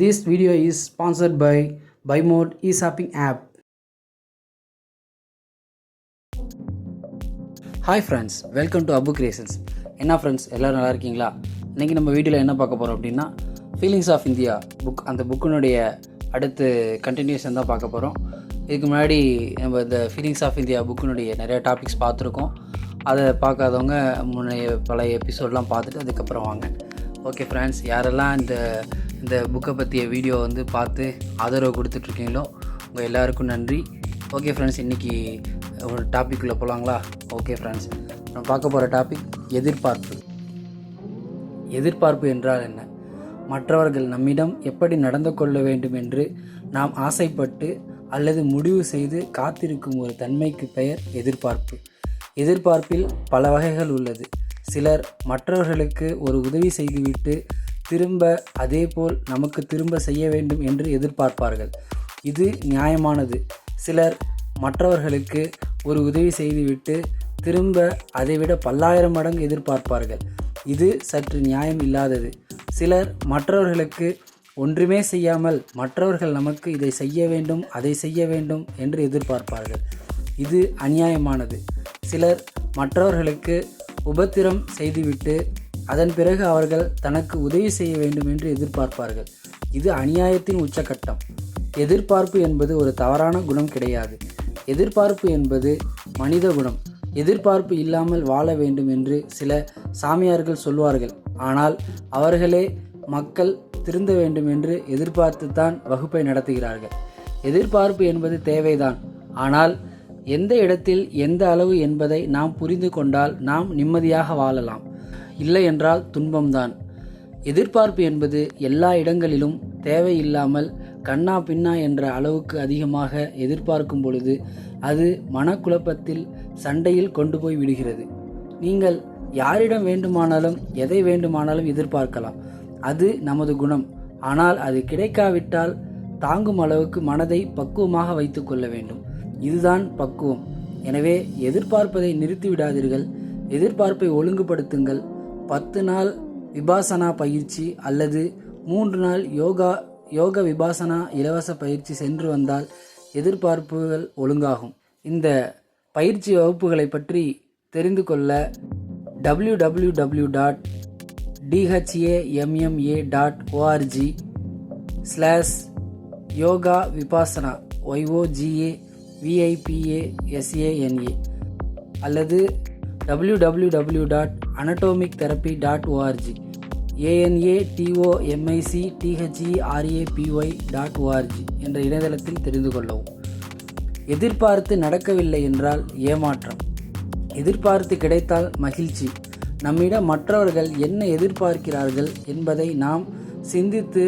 This video is sponsored by BuyMode e-shopping app. Hi friends, welcome to Abu creations. என்ன friends, எல்லோரும் நல்லா இருக்கீங்களா? இன்றைக்கி நம்ம வீடியோவில் என்ன பார்க்க போகிறோம் அப்படின்னா, ஃபீலிங்ஸ் ஆஃப் இந்தியா புக், அந்த புக்கினுடைய அடுத்து கண்டினியூஷன் தான் பார்க்க போகிறோம். இதுக்கு முன்னாடி நம்ம இந்த ஃபீலிங்ஸ் ஆஃப் இந்தியா புக்கினுடைய நிறைய டாபிக்ஸ் பார்த்துருக்கோம். அதை பார்க்காதவங்க முன்னைய பழைய எபிசோடெலாம் பார்த்துட்டு அதுக்கப்புறம் வாங்க. ஓகே ஃப்ரெண்ட்ஸ், யாரெல்லாம் இந்த புக்கை பற்றிய வீடியோ பார்த்து ஆதரவு கொடுத்துட்ருக்கீங்களோ உங்கள் எல்லாருக்கும் நன்றி. ஓகே ஃப்ரெண்ட்ஸ், இன்றைக்கி ஒரு டாப்பிக்குள்ளே போகலாங்களா? ஓகே ஃப்ரெண்ட்ஸ், நம்ம பார்க்க போகிற டாபிக் எதிர்பார்ப்பு. எதிர்பார்ப்பு என்றால் என்ன? மற்றவர்கள் நம்மிடம் எப்படி நடந்து கொள்ள வேண்டும் என்று நாம் ஆசைப்பட்டு அல்லது முடிவு செய்து காத்திருக்கும் ஒரு தன்மைக்கு பெயர் எதிர்பார்ப்பு. எதிர்பார்ப்பில் பல வகைகள் உள்ளது. சிலர் மற்றவர்களுக்கு ஒரு உதவி செய்துவிட்டு திரும்ப அதேபோல் நமக்கு திரும்ப செய்ய வேண்டும் என்று எதிர்பார்ப்பார்கள். இது நியாயமானது. சிலர் மற்றவர்களுக்கு ஒரு உதவி செய்துவிட்டு திரும்ப அதைவிட 10,000 மடங்கு எதிர்பார்ப்பார்கள். இது சற்று நியாயம் இல்லாதது. சிலர் மற்றவர்களுக்கு ஒன்றுமே செய்யாமல் மற்றவர்கள் நமக்கு இதை செய்ய வேண்டும், அதை செய்ய வேண்டும் என்று எதிர்பார்ப்பார்கள். இது அநியாயமானது. சிலர் மற்றவர்களுக்கு உபத்திரம் செய்துவிட்டு அதன் பிறகு அவர்கள் தனக்கு உதவி செய்ய வேண்டும் என்று எதிர்பார்ப்பார்கள். இது அநியாயத்தின் உச்சக்கட்டம். எதிர்பார்ப்பு என்பது ஒரு தவறான குணம் கிடையாது. எதிர்பார்ப்பு என்பது மனித குணம். எதிர்பார்ப்பு இல்லாமல் வாழ வேண்டும் என்று சில சாமியார்கள் சொல்வார்கள். ஆனால் அவர்களே மக்கள் திருந்த வேண்டும் என்று எதிர்பார்த்துத்தான் வகுப்பை நடத்துகிறார்கள். எதிர்பார்ப்பு என்பது தேவைதான். ஆனால் எந்த இடத்தில் எந்த அளவு என்பதை நாம் புரிந்து கொண்டால் நாம் நிம்மதியாக வாழலாம். இல்லை என்றால் துன்பம்தான். எதிர்பார்ப்பு என்பது எல்லா இடங்களிலும் தேவையில்லாமல் கண்ணா பின்னா என்ற அளவுக்கு அதிகமாக எதிர்பார்க்கும் பொழுது அது மனக்குழப்பத்தில் சண்டையில் கொண்டு போய் விடுகிறது. நீங்கள் யாரிடம் வேண்டுமானாலும் எதை வேண்டுமானாலும் எதிர்பார்க்கலாம். அது நமது குணம். ஆனால் அது கிடைக்காவிட்டால் தாங்கும் அளவுக்கு மனதை பக்குவமாக வைத்து கொள்ள வேண்டும். இதுதான் பக்குவம். எனவே எதிர்பார்ப்பதை நிறுத்திவிடாதீர்கள். எதிர்பார்ப்பை ஒழுங்குபடுத்துங்கள். 10 நாள் விபாசனா பயிற்சி அல்லது 3 நாள் யோக விபாசனா இலவச பயிற்சி சென்று வந்தால் எதிர்பார்ப்புகள் ஒழுங்காகும். இந்த பயிற்சி வகுப்புகளை பற்றி தெரிந்து கொள்ள www.dhamma.org/yoga vipassana YOGAVIPASANA அல்லது www.anatomictherapy.org ANATOMICTHERAPY.org என்ற இணையதளத்தில் தெரிந்து கொள்ளவும். எதிர்பார்த்து நடக்கவில்லை என்றால் ஏமாற்றம். எதிர்பார்த்து கிடைத்தால் மகிழ்ச்சி. நம்மிடம் மற்றவர்கள் என்ன எதிர்பார்க்கிறார்கள் என்பதை நாம் சிந்தித்து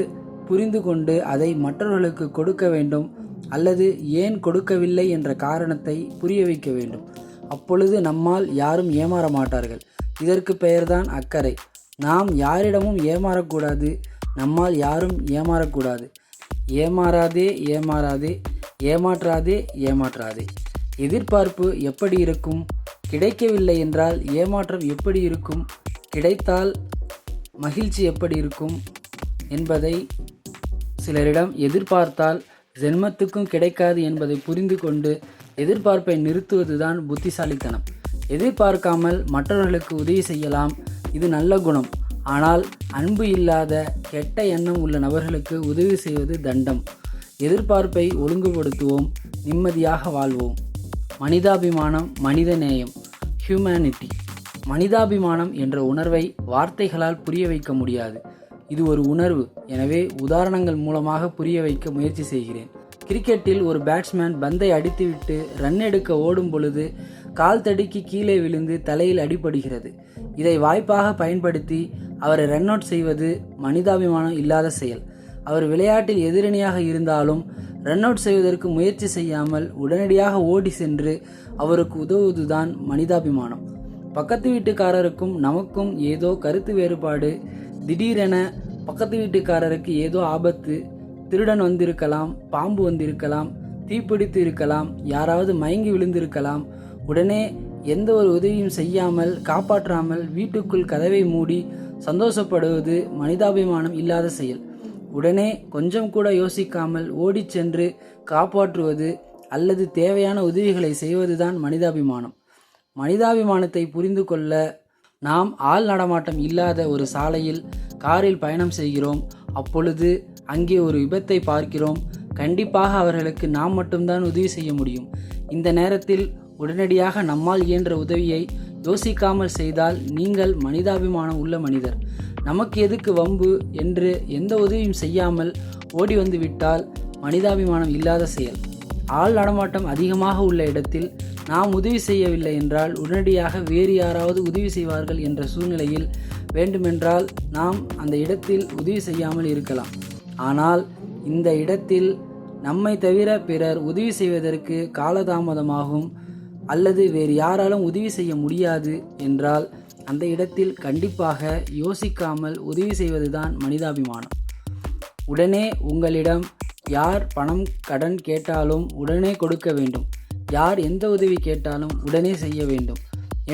புரிந்து கொண்டு அதை மற்றவர்களுக்கு கொடுக்க வேண்டும் அல்லது ஏன் கொடுக்கவில்லை என்ற காரணத்தை புரிய வைக்க வேண்டும். அப்பொழுது நம்மால் யாரும் ஏமாற மாட்டார்கள். இதற்கு பெயர்தான் அக்கறை. நாம் யாரிடமும் ஏமாறக்கூடாது. நம்மால் யாரும் ஏமாறக்கூடாது. ஏமாறாதே ஏமாறாதே, ஏமாற்றாதே ஏமாற்றாதே. எதிர்பார்ப்பு எப்படி இருக்கும்? கிடைக்கவில்லை என்றால் ஏமாற்றம் எப்படி இருக்கும்? கிடைத்தால் மகிழ்ச்சி எப்படி இருக்கும் என்பதை சிலரிடம் எதிர்பார்த்தால் ஜென்மத்துக்கும் கிடைக்காது என்பதை புரிந்து கொண்டு எதிர்பார்ப்பை நிறுத்துவதுதான் புத்திசாலித்தனம். எதிர்பார்க்காமல் மற்றவர்களுக்கு உதவி செய்யலாம். இது நல்ல குணம். ஆனால் அன்பு இல்லாத கெட்ட எண்ணம் உள்ள நபர்களுக்கு உதவி செய்வது தண்டம். எதிர்பார்ப்பை ஒழுங்குபடுத்துவோம். நிம்மதியாக வாழ்வோம். மனிதாபிமானம், மனித நேயம், ஹியூமனிட்டி. மனிதாபிமானம் என்ற உணர்வை வார்த்தைகளால் புரிய வைக்க முடியாது. இது ஒரு உணர்வு. எனவே உதாரணங்கள் மூலமாக புரிய வைக்க முயற்சி செய்கிறேன். கிரிக்கெட்டில் ஒரு பேட்ஸ்மேன் பந்தை அடித்துவிட்டு ரன் எடுக்க ஓடும் பொழுது கால் தடுக்கி கீழே விழுந்து தலையில் அடிபடுகிறது. இதை வாய்ப்பாக பயன்படுத்தி அவரை ரன் அவுட் செய்வது மனிதாபிமானம் இல்லாத செயல். அவர் விளையாட்டில் எதிரணியாக இருந்தாலும் ரன் அவுட் செய்வதற்கு முயற்சி செய்யாமல் உடனடியாக ஓடி சென்று அவருக்கு உதவுவதுதான் மனிதாபிமானம். பக்கத்து வீட்டுக்காரருக்கும் நமக்கும் ஏதோ கருத்து வேறுபாடு. திடீரென பக்கத்து வீட்டுக்காரருக்கு ஏதோ ஆபத்து. திருடன் வந்திருக்கலாம், பாம்பு வந்திருக்கலாம், தீப்பிடித்து இருக்கலாம், யாராவது மயங்கி விழுந்திருக்கலாம். உடனே எந்த ஒரு உதவியும் செய்யாமல் காப்பாற்றாமல் வீட்டுக்குள் கதவை மூடி சந்தோஷப்படுவது மனிதாபிமானம் இல்லாத செயல். உடனே கொஞ்சம் கூட யோசிக்காமல் ஓடிச் சென்று காப்பாற்றுவது அல்லது தேவையான உதவிகளை செய்வதுதான் மனிதாபிமானம். மனிதாபிமானத்தை புரிந்து கொள்ள நாம் ஆள் நடமாட்டம் இல்லாத ஒரு சாலையில் காரில் பயணம் செய்கிறோம். அப்பொழுது அங்கே ஒரு விபத்தை பார்க்கிறோம். கண்டிப்பாக அவர்களுக்கு நாம் மட்டும்தான் உதவி செய்ய முடியும். இந்த நேரத்தில் உடனடியாக நம்மால் இயன்ற உதவியை யோசிக்காமல் செய்தால் நீங்கள் மனிதாபிமானம் உள்ள மனிதர். நமக்கு எதுக்கு வம்பு என்று எந்த உதவியும் செய்யாமல் ஓடி வந்து விட்டால் மனிதாபிமானம் இல்லாத செயல். ஆள் நடமாட்டம் அதிகமாக உள்ள இடத்தில் நாம் உதவி செய்யவில்லை என்றால் உடனடியாக வேறு யாராவது உதவி செய்வார்கள் என்ற சூழ்நிலையில் வேண்டுமென்றால் நாம் அந்த இடத்தில் உதவி செய்யாமல் இருக்கலாம். ஆனால் இந்த இடத்தில் நம்மை தவிர பிறர் உதவி செய்வதற்கு காலதாமதமாகும் அல்லது வேறு யாராலும் உதவி செய்ய முடியாது என்றால் அந்த இடத்தில் கண்டிப்பாக யோசிக்காமல் உதவி செய்வதுதான் மனிதாபிமானம். உடனே உங்களிடம் யார் பணம் கடன் கேட்டாலும் உடனே கொடுக்க வேண்டும். யார் எந்த உதவி கேட்டாலும் உடனே செய்ய வேண்டும்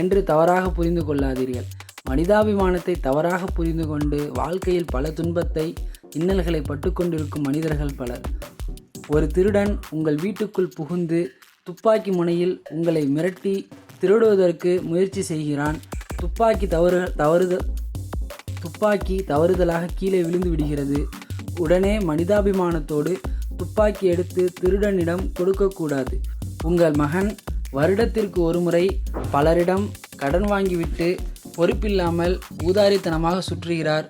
என்று தவறாக புரிந்து கொள்ளாதீர்கள். மனிதாபிமானத்தை தவறாக புரிந்து கொண்டு வாழ்க்கையில் பல துன்பத்தை இன்னல்களை பட்டுக்கொண்டிருக்கும் மனிதர்கள் பலர். ஒரு திருடன் உங்கள் வீட்டுக்குள் புகுந்து துப்பாக்கி முனையில் உங்களை மிரட்டி திருடுவதற்கு முயற்சி செய்கிறான். துப்பாக்கி தவறுதலாக கீழே விழுந்து விடுகிறது. உடனே மனிதாபிமானத்தோடு துப்பாக்கி எடுத்து திருடனிடம் கொடுக்கக்கூடாது. உங்கள் மகன் வருடத்திற்கு ஒரு முறை பலரிடம் கடன் வாங்கிவிட்டு பொறுப்பில்லாமல் ஊதாரித்தனமாக சுற்றுகிறார்.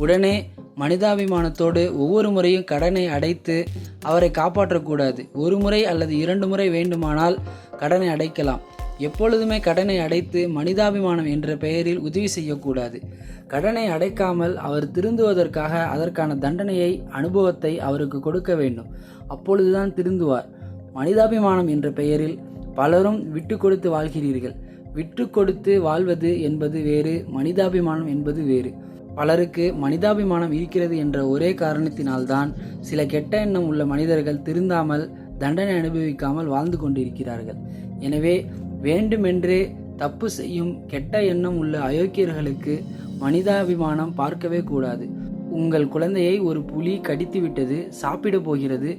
உடனே மனிதாபிமானத்தோடு ஒவ்வொரு முறையும் கடனை அடைத்து அவரை காப்பாற்றக்கூடாது. ஒரு முறை அல்லது 2 முறை வேண்டுமானால் கடனை அடைக்கலாம். எப்பொழுதுமே கடனை அடைத்து மனிதாபிமானம் என்ற பெயரில் உதவி செய்யக்கூடாது. கடனை அடைக்காமல் அவர் திருந்துவதற்காக அதற்கான தண்டனையை அனுபவத்தை அவருக்கு கொடுக்க வேண்டும். அப்பொழுதுதான் திருந்துவார். மனிதாபிமானம் என்ற பெயரில் பலரும் விட்டு கொடுத்து வாழ்கிறீர்கள். விட்டு கொடுத்து வாழ்வது என்பது வேறு, மனிதாபிமானம் என்பது வேறு. பலருக்கு மனிதாபிமானம் இருக்கிறது என்ற ஒரே காரணத்தினால்தான் சில கெட்ட எண்ணம் உள்ள மனிதர்கள் திருந்தாமல் தண்டனை அனுபவிக்காமல் வாழ்ந்து கொண்டிருக்கிறார்கள். எனவே வேண்டுமென்றே தப்பு செய்யும் கெட்ட எண்ணம் உள்ள அயோக்கியர்களுக்கு மனிதாபிமானம் பார்க்கவே கூடாது. உங்கள் குழந்தையை ஒரு புலி கடித்து விட்டது, சாப்பிட போகிறது,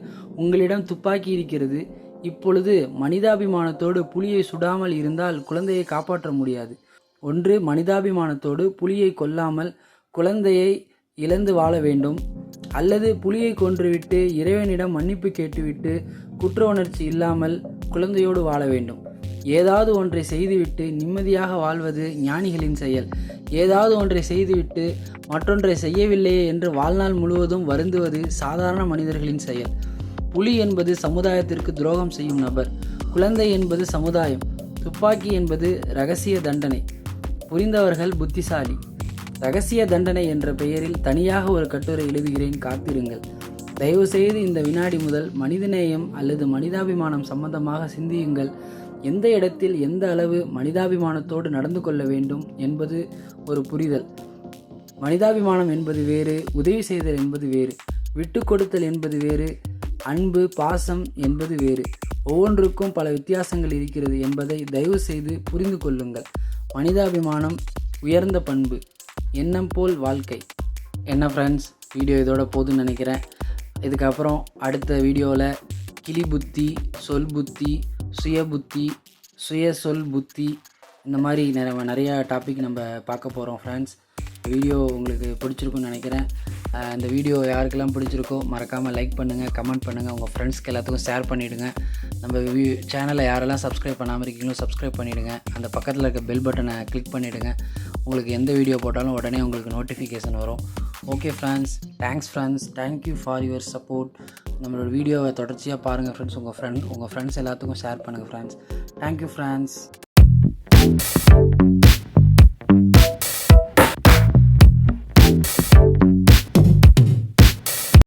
உங்களிடம் துப்பாக்கி இருக்கிறது. இப்பொழுது மனிதாபிமானத்தோடு புலியை சுடாமல் இருந்தால் குழந்தையை காப்பாற்ற முடியாது. ஒன்று மனிதாபிமானத்தோடு புலியை கொல்லாமல் குழந்தையை இழந்து வாழ வேண்டும், அல்லது புலியை கொன்றுவிட்டு இறைவனிடம் மன்னிப்பு கேட்டுவிட்டு குற்ற உணர்ச்சி இல்லாமல் குழந்தையோடு வாழ வேண்டும். ஏதாவது ஒன்றை செய்துவிட்டு நிம்மதியாக வாழ்வது ஞானிகளின் செயல். ஏதாவது ஒன்றை செய்துவிட்டு மற்றொன்றை செய்யவில்லையே என்று வாழ்நாள் முழுவதும் வருந்துவது சாதாரண மனிதர்களின் செயல். புலி என்பது சமுதாயத்திற்கு துரோகம் செய்யும் நபர். குழந்தை என்பது சமுதாயம். துப்பாக்கி என்பது இரகசிய தண்டனை. புரிந்தவர்கள் புத்திசாலி. இரகசிய தண்டனை என்ற பெயரில் தனியாக ஒரு கட்டுரை எழுதுகிறேன், காத்திருங்கள். தயவுசெய்து இந்த வினாடி முதல் மனிதநேயம் அல்லது மனிதாபிமானம் சம்பந்தமாக சிந்தியுங்கள். எந்த இடத்தில் எந்த அளவு மனிதாபிமானத்தோடு நடந்து கொள்ள வேண்டும் என்பது ஒரு புரிதல். மனிதாபிமானம் என்பது வேறு, உதவி செய்தல் என்பது வேறு, விட்டு கொடுத்தல் என்பது வேறு, அன்பு பாசம் என்பது வேறு. ஒவ்வொன்றுக்கும் பல வித்தியாசங்கள் இருக்கிறது என்பதை தயவு செய்து புரிந்து கொள்ளுங்கள். மனிதாபிமானம் உயர்ந்த பண்பு, எண்ணம் போல் வாழ்க்கை. என்ன ஃப்ரெண்ட்ஸ், வீடியோ இதோட போதுன்னு நினைக்கிறேன். இதுக்கப்புறம் அடுத்த வீடியோவில் கிளி புத்தி, சொல் புத்தி, சுய புத்தி, சுய சொல் புத்தி, இந்த மாதிரி நிறையா டாபிக் நம்ம பார்க்க போகிறோம் ஃப்ரெண்ட்ஸ். வீடியோ உங்களுக்கு பிடிச்சிருக்குன்னு நினைக்கிறேன். இந்த வீடியோ யாருக்கெல்லாம் பிடிச்சிருக்கோ மறக்காமல் லைக் பண்ணுங்கள், கமெண்ட் பண்ணுங்கள், உங்கள் ஃப்ரெண்ட்ஸ்க்கு எல்லாத்துக்கும் ஷேர் பண்ணிவிடுங்க. நம்ம சேனலை யாரெல்லாம் சப்ஸ்கிரைப் பண்ணாமல் இருக்கீங்களோ சப்ஸ்கிரைப் பண்ணிவிடுங்க. அந்த பக்கத்தில் இருக்க பெல் பட்டனை கிளிக் பண்ணிவிடுங்க. உங்களுக்கு எந்த வீடியோ போட்டாலும் உடனே உங்களுக்கு நோட்டிஃபிகேஷன் வரும். Okay friends, thanks friends, thank you for your support. நம்மளோட வீடியோவை தொடர்ச்சியாக பாருங்கள் ஃப்ரெண்ட்ஸ். உங்கள் ஃப்ரெண்ட்ஸ் எல்லாத்துக்கும் ஷேர் பண்ணுங்கள் ஃப்ரெண்ட்ஸ். Thank you friends.